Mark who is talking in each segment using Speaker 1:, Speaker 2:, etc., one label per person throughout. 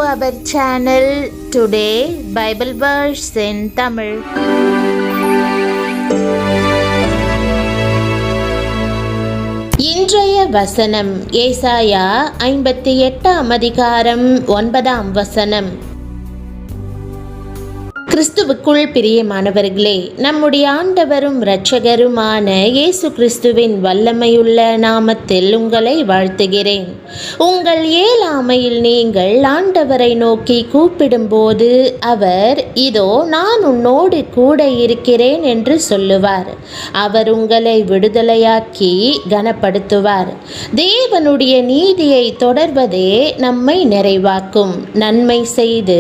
Speaker 1: our channel. Today Bible verse in Tamil. இன்றைய வசனம் ஏசாயா 58 அதிகாரம் 9 வசனம். கிறிஸ்துவுக்குள் பிரியமானவர்களே, நம்முடைய ஆண்டவரும் இரட்சகருமான இயேசு கிறிஸ்துவின் வல்லமையுள்ள நாமத்தில் உங்களை வாழ்த்துகிறேன். உங்கள் இயலாமையில் நீங்கள் ஆண்டவரை நோக்கி கூப்பிடும்போது அவர் இதோ நான் உன்னோடு கூட இருக்கிறேன் என்று சொல்லுவார். அவர் உங்களை விடுதலையாக்கி கனப்படுத்துவார். தேவனுடைய நீதியை தொடர்வதே நம்மை நிறைவாக்கும். நன்மை செய்து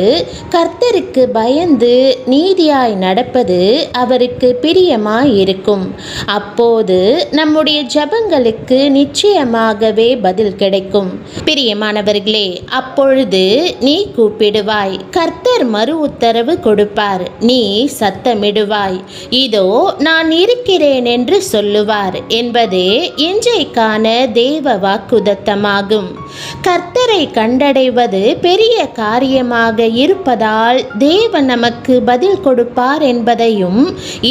Speaker 1: கர்த்தருக்கு பயந்து நீதியாய் நடப்பது அவருக்கு பிரியமாய் இருக்கும். அப்போது நம்முடைய ஜெபங்களுக்கு நிச்சயமாகவே பதில் கிடைக்கும். பிரியமானவர்களே, அப்பொழுது நீ கூப்பிடுவாய், கர்த்தர் மறு உத்தரவு கொடுப்பார். நீ சத்தமிடுவாய், இதோ நான் இருக்கிறேன் என்று சொல்லுவார் என்பதே இன்றைக்கான தேவ வாக்குதத்தமாகும். கர்த்தரை கண்டடைவது பெரிய காரியமாக இருப்பதால் தேவன் நமக்கு பதில் கொடுப்பார் என்பதையும்,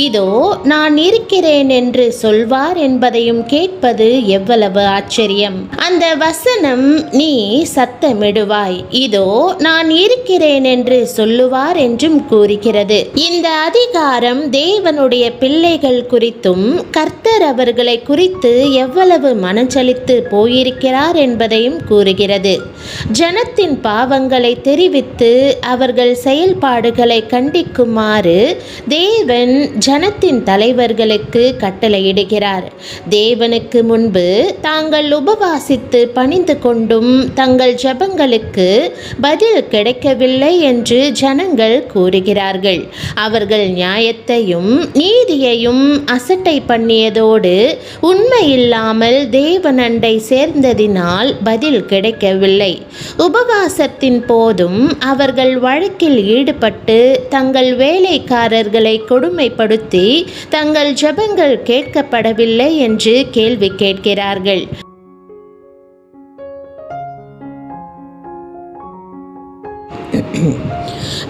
Speaker 1: இதோ நான் இருக்கிறேன் என்று சொல்வார் என்பதையும் கேட்பது எவ்வளவு ஆச்சரியம். அந்த வசனம் நீ சத்தமிடுவாய், இதோ நான் இருக்கிறேன் என்று சொல்லுவார் என்றும் கூறுகிறது. இந்த அதிகாரம் தேவனுடைய பிள்ளைகள் குறித்தும் கர்த்தர் அவர்களை குறித்து எவ்வளவு மனச்சலித்து போயிருக்கிறார் என்பதையும் கூறுகிறது. ஜனத்தின் பாவங்களை தெரிவித்து அவர்கள் செயல்பாடுகளை கண்டிக்குமாறு தேவன் ஜனத்தின் தலைவர்களுக்கு கட்டளையிடுகிறார். தேவனுக்கு முன்பு தாங்கள் உபவாசித்து பணிந்து கொண்டும் தங்கள் ஜெபங்களுக்கு பதில் கிடைக்கவில்லை என்று ஜனங்கள் கூறுகிறார்கள். அவர்கள் நியாயத்தையும் நீதியையும் அசட்டை பண்ணியதோடு உண்மையில்லாமல் தேவனண்டை சேர்ந்ததினால் பதில் கிடைக்கவில்லை. உபவாசத்தின் போதும் அவர்கள் வழக்கில் ஈடுபட்டு தங்கள் வேலைக்காரர்களை கொடுமைப்படுத்தி தங்கள் ஜெபங்கள் கேட்கப்படவில்லை என்று கேள்வி கேட்கிறார்கள்.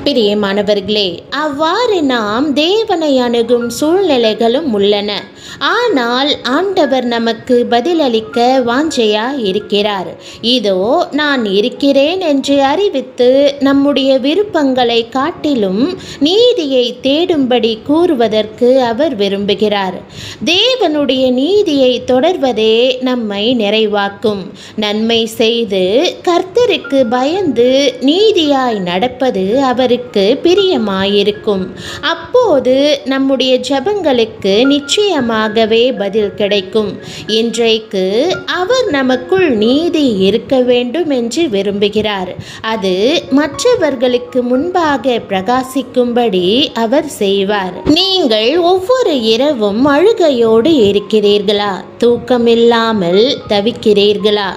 Speaker 1: பிரியமானவர்களே, அவ்வாறு நாம் தேவனை அணுகும் சூழ்நிலைகளும் உள்ளன. ஆனால் ஆண்டவர் நமக்கு பதிலளிக்க வாஞ்சையா இருக்கிறார். இதோ நான் இருக்கிறேன் என்று அறிவித்து நம்முடைய விருப்பங்களை காட்டிலும் நீதியை தேடும்படி கூறுவதற்கு அவர் விரும்புகிறார். தேவனுடைய நீதியை தொடர்வதே நம்மை நிறைவாக்கும். நன்மை செய்து கர்த்தருக்கு பயந்து நீதியாய் நடப்பது அவருக்கு பிரியமாயிருக்கும். அப்போது நம்முடைய ஜெபங்களுக்கு நிச்சயமாகவே பதில் கிடைக்கும். இன்றைக்கு அவர் நமக்குள் நீதி இருக்க வேண்டும் என்று விரும்புகிறார். அது மற்றவர்களுக்கு முன்பாக பிரகாசிக்கும்படி அவர் செய்வார். நீங்கள் ஒவ்வொரு இரவும் அழுகையோடு இருக்கிறீர்களா? தூக்கமில்லாமல் தவிக்கிறீர்களா?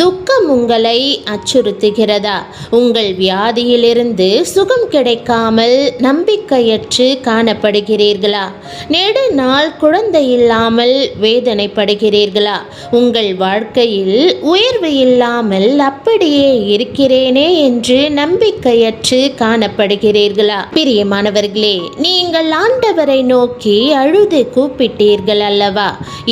Speaker 1: துக்கம் உங்களை அச்சுறுத்துகிறதா? உங்கள் வியாதியிலிருந்து சுகம் கிடைக்காமல் நம்பிக்கையற்று காணப்படுகிறீர்களா? நெடுநாள் குழந்தை இல்லாமல் வேதனைப்படுகிறீர்களா? உங்கள் வாழ்க்கையில் உயர்வு இல்லாமல் அப்படியே இருக்கிறேனே என்று நம்பிக்கையற்று காணப்படுகிறீர்களா? பிரியமானவர்களே, நீங்கள் ஆண்டவரை நோக்கி அழுது கூப்பிட்டீர்கள் அல்லவா?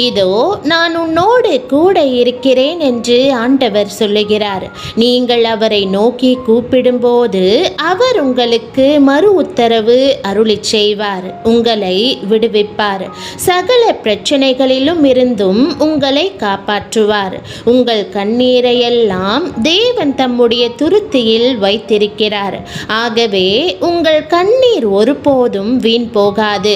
Speaker 1: இதோ நான் உன்னோடு கூட இருக்கிறேன் என்று ஆண்டவர் சொல்லுகிறார். நீங்கள் அவரை நோக்கி கூப்பிடும்போது அவர் உங்களுக்கு மறு உத்தரவு அருளிச் செய்வார். உங்களை விடுவிப்பார். சகல பிரச்சனைகளிலும் இருந்தும் உங்களை காப்பாற்றுவார். உங்கள் கண்ணீரையெல்லாம் தேவன் தம்முடைய துருத்தியில் வைத்திருக்கிறார். ஆகவே உங்கள் கண்ணீர் ஒருபோதும் வீண் போகாது.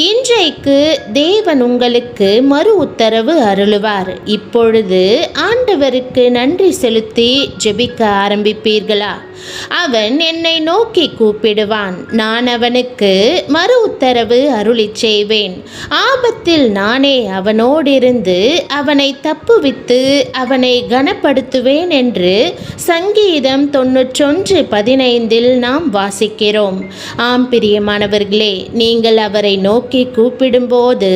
Speaker 1: இன்றைக்கு தேவன் உங்களுக்கு மறு உத்தரவு அருளுவார். இப்பொழுது ஆண்டவருக்கு நன்றி செலுத்தி ஜெபிக்க ஆரம்பிப்பீர்களா? அவன் என்னை நோக்கி கூப்பிடுவான், நான் அவனுக்கு மறு உத்தரவு அருளிச் செய்வேன். ஆபத்தில் நானே அவனோடிருந்து அவனை தப்புவித்து அவனை கனப்படுத்துவேன் என்று சங்கீதம் 91:15 நாம் வாசிக்கிறோம். ஆம் பிரியமானவர்களே, நீங்கள் அவரை நோக்கி கூப்பிடும்போது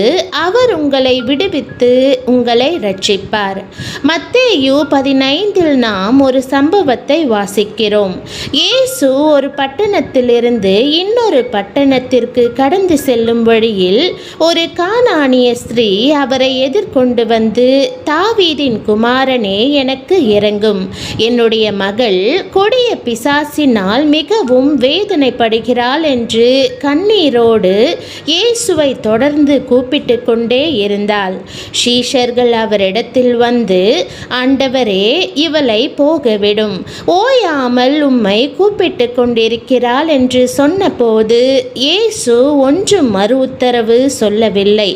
Speaker 1: அவர் உங்களை விடுவித்து உங்களை ரட்சிப்பார். மத்தேயு 15 நாம் ஒரு சம்பவத்தை வாசிக்கிறோம். இயேசு ஒரு பட்டணத்திலிருந்து இன்னொரு பட்டணத்திற்கு கடந்து செல்லும் வழியில் ஒரு கானானிய ஸ்திரீ அவரை எதிர்கொண்டு வந்து, தாவீதின் குமாரனே, எனக்கு இரங்கும், என்னுடைய மகள் கொடிய பிசாசினால் மிகவும் வேதனைப்படுகிறாள் என்று கண்ணீரோடு இயேசுவை தொடர்ந்து கூப்பிட்டு கொண்டே இருந்தாள். சீஷர்கள் அவரிடத்தில் வந்து, ஆண்டவரே, இவளை போகவிடும், ஓயாமல் உம்மை கூப்பிட்டு கொண்டிருக்கிறாள் என்று சொன்னபோது இயேசு ஒன்றும் மறு உத்தரவு சொல்லவில்லை.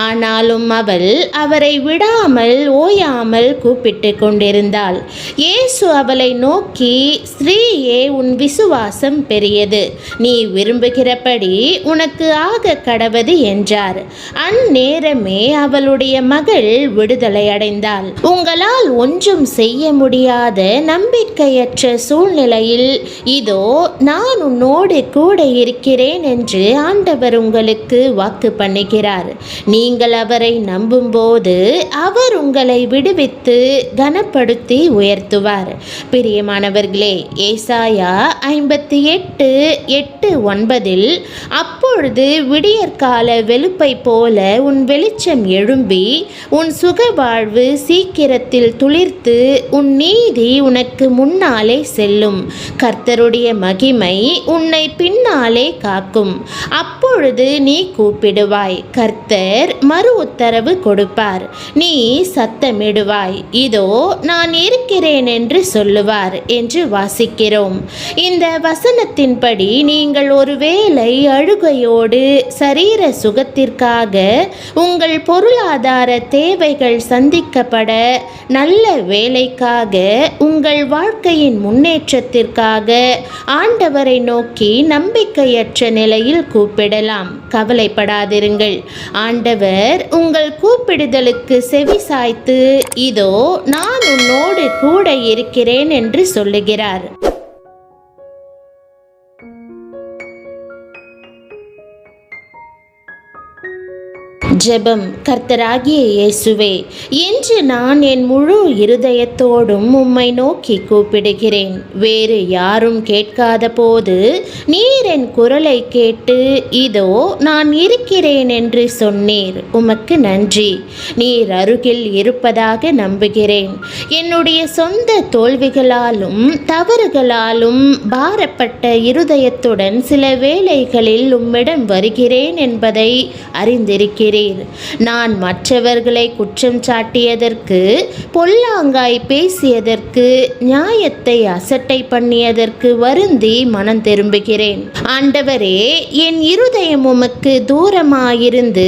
Speaker 1: ஆனாலும் அவள் அவரை விடாமல் ஓயாமல் கூப்பிட்டு கொண்டிருந்தாள். இயேசு அவளை நோக்கி, ஸ்திரீயே, உன் விசுவாசம் பெரியது, நீ விரும்புகிறபடி உனக்கு ஆக கடவது என்றார். அந்நேரமே அவளுடைய மகள் விடுதலை அடைந்தாள். உங்களால் ஒன்றும் செய்ய முடியாத நம்பிக்கையற்ற சூழ்நிலையில் இதோ நான் உன்னோடு கூட இருக்கிறேன் என்று ஆண்டவர் உங்களுக்கு வாக்கு பண்ணுகிறார். நீங்கள் அவரை நம்பும்போது அவர் உங்களை விடுவித்து கனப்படுத்தி உயர்த்துவார். பிரியமானவர்களே, ஏசாயா 58:8-9 அப்பொழுது விடியற்கால வெளுப்பை போல உன் வெளிச்சம் எழும்பி உன் சுகவாழ்வு சீக்கிரத்தில் துளிர்த்து உன் நீதி உனக்கு முன்னாலே செல்லும். கர்த்தருடைய மகிமை உன்னை பின்னாலே காக்கும். அப்பொழுது நீ கூப்பிடுவாய், கர்த்தர் மறு உத்தரவு கொடுப்பார். நீ சத்தமிடுவாய், இதோ நான் இருக்கிறேன் என்று சொல்லுவார் என்று வாசிக்கிறோம். இந்த வசனத்தின்படி நீங்கள் ஒருவேளை அழுகையோடு சரீர சுகத்திற்காக, உங்கள் பொருளாதார தேவைகள் சந்திக்கப்பட, நல்ல வேலைக்காக, உங்கள் வாழ்க்கையின் முன்னேற்றத்திற்காக ஆண்டவரை நோக்கி நம்பிக்கையற்ற நிலையில் கூப்பிடலாம். கவலைப்படாதிருங்கள். ஆண்டவர் உங்கள் கூப்பிடுதலுக்கு செவி சாய்த்து, இதோ நான் உன்னோடு கூட இருக்கிறேன் என்று சொல்லுகிறார். ஜெபம். கர்த்தராகிய இயேசுவே, இன்று நான் என் முழு இருதயத்தோடும் உம்மை நோக்கி கூப்பிடுகிறேன். வேறு யாரும் கேட்காத போது நீர் என் குரலை கேட்டு, இதோ நான் இருக்கிறேன் என்று சொன்னீர். உமக்கு நன்றி. நீர் அருகில் இருப்பதாக நம்புகிறேன். என்னுடைய சொந்த தோல்விகளாலும் தவறுகளாலும் பாரப்பட்ட இருதயத்துடன் சில வேளைகளில் உம்மிடம் வருகிறேன் என்பதை அறிந்திருக்கிறேன். நான் மற்றவர்களை குற்றம் சாட்டியதற்கு, பொல்லாங்காய் பேசியதற்கு, நியாயத்தை அசட்டை பண்ணியதற்கு வருந்தி மனம் திரும்புகிறேன். ஆண்டவரே, என் இருதயம் உமக்கு தூரமாயிருந்து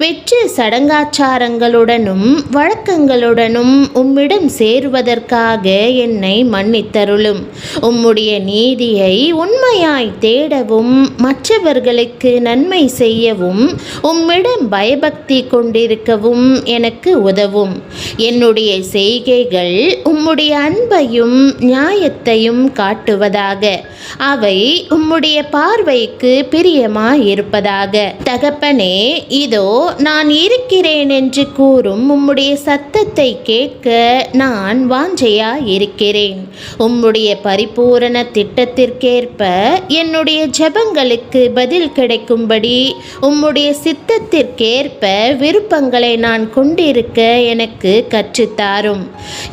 Speaker 1: வெற்று சடங்காச்சாரங்களுடனும் வழக்கங்களுடனும் உம்மிடம் சேருவதற்காக என்னை மன்னித்தருளும். உம்முடைய நீதியை உண்மையாய் தேடவும் மற்றவர்களுக்கு நன்மை செய்யவும் உம்மிடம் பயபக்தி கொண்டிருக்கவும் எனக்கு உதவும். என்னுடைய செய்கைகள் உம்முடைய அன்பையும் நியாயத்தையும் காட்டுவதாக. அவை உம்முடைய பார்வைக்கு பிரியமாயிருப்பதாக. தகப்பனே, இதோ நான் இருக்கிறேன் என்று கூறும் உம்முடைய சத்தத்தை கேட்க நான் வாஞ்சையாயிருக்கிறேன். உம்முடைய பரிபூரண திட்டத்திற்கேற்ப என்னுடைய ஜெபங்களுக்கு பதில் கிடைக்கும்படி உம்முடைய சித்தத்திற்கேற்ப விருப்பங்களை நான் கொண்டிருக்க எனக்கு கற்றுத்தாரும்.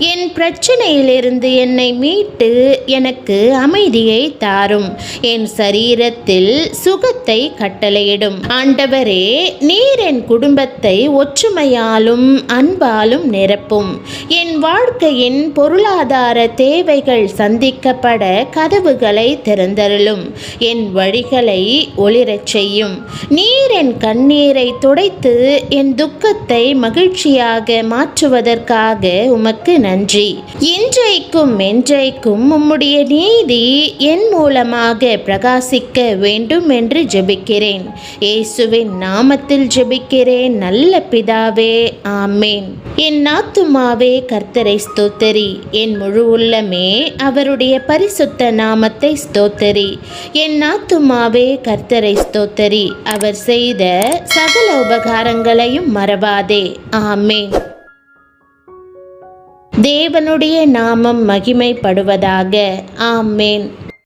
Speaker 1: என் பிரச்சனையிலிருந்து என்னை மீட்டு எனக்கு அமைதியை தாரும். என் சரீரத்தில் சுகத்தை கட்டளையிடும். ஆண்டவரே, நீர் என் குடும்பத்தை ஒற்றுமையாலும் அன்பாலும் நிரப்பும். என் வாழ்க்கையின் பொருளாதார வாழ்வாதார தேவைகள் சந்திக்கப்பட கதவுகளை திறந்தருளும். என் வழிகளை ஒளிரச் செய்யும். நீர் என் கண்ணீரை துடைத்து என் துக்கத்தை மகிழ்ச்சியாக மாற்றுவதற்காக உமக்கு நன்றி. இன்றைக்கும் என்றைக்கும் உம்முடைய நீதி என் மூலமாக பிரகாசிக்க வேண்டும் என்று ஜெபிக்கிறேன். இயேசுவின் நாமத்தில் ஜெபிக்கிறேன் நல்ல பிதாவே, ஆமேன். என் ஆத்துமாவே கர்த்தரை ஸ்தோத்தரி, என் முழு உள்ளமே அவருடைய பரிசுத்த நாமத்தை ஸ்தோத்தரி. என் ஆத்துமாவே கர்த்தரை ஸ்தோத்தரி, அவர் செய்த சகல உபகாரங்களையும் மறவாதே. ஆமேன். தேவனுடைய நாமம் மகிமைப்படுவதாக. ஆமேன்.